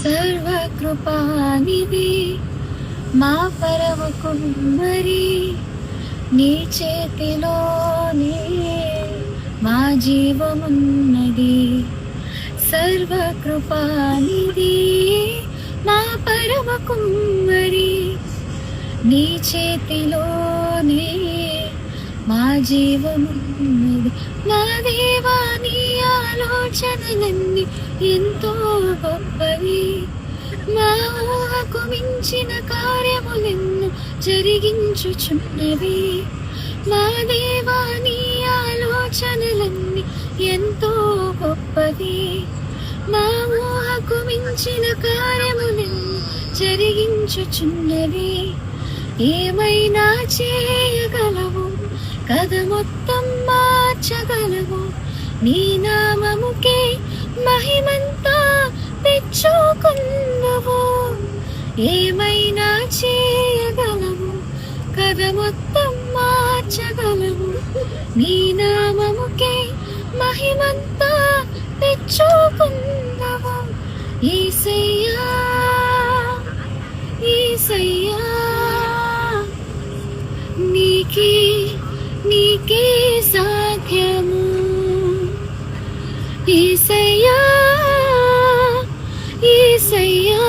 సర్వకృపానిధి మా పరమ కుమ్మరి, నీ చేతిలోనే మా జీవమున్నది. సర్వకృపానిధి మా పరమ కుమ్మరి, నీ చేతిలోనే మా జీవమున్నది. మా దేవా, నీ ఆలోచనలన్నీ ఎంతో గొప్పవి, మా ఊహకు మించిన కార్యములెన్నో జరిగించుచున్నవి. మా దేవా, నీ ఆలోచనలన్నీ ఎంతో గొప్పవి, మా ఊహకు మించిన కార్యములెన్నో జరిగించుచున్నవి. ఏమైనా చేయగలవు, కథ మొత్తం మార్చగలవు. నీ నామముకే మహిమంతా తెచ్చుకున్నవు. ఏమైనా చేయగలవు, కథ మొత్తం మార్చగలవు. నీ నామముకే మహిమంతా తెచ్చుకున్నవు. యేసయ్యా, యేసయ్యా, నీకే నీకే సాధ్యము. యేసయ్యా, యేసయ్యా,